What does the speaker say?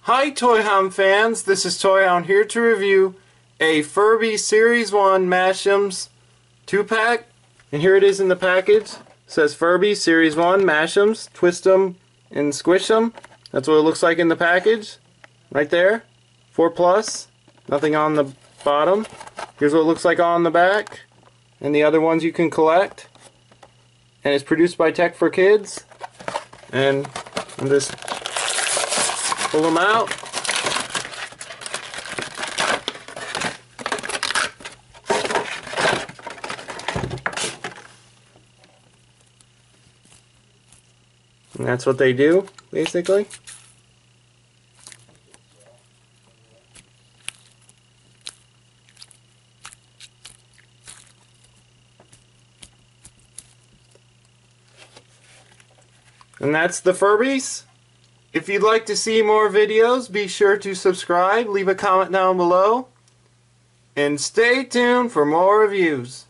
Hi ToyHound fans, this is ToyHound here to review a Furby Series 1 Mashems 2 pack. And here it is in the package. It says Furby Series 1 Mashems, twist them and squish them. That's what it looks like in the package. Right there. 4+, nothing on the bottom. Here's what it looks like on the back. And the other ones you can collect. And it's produced by Tech4Kids. And I'm just pull them out. And that's what they do, basically. And that's the Furbies. If you'd like to see more videos, be sure to subscribe, leave a comment down below, and stay tuned for more reviews.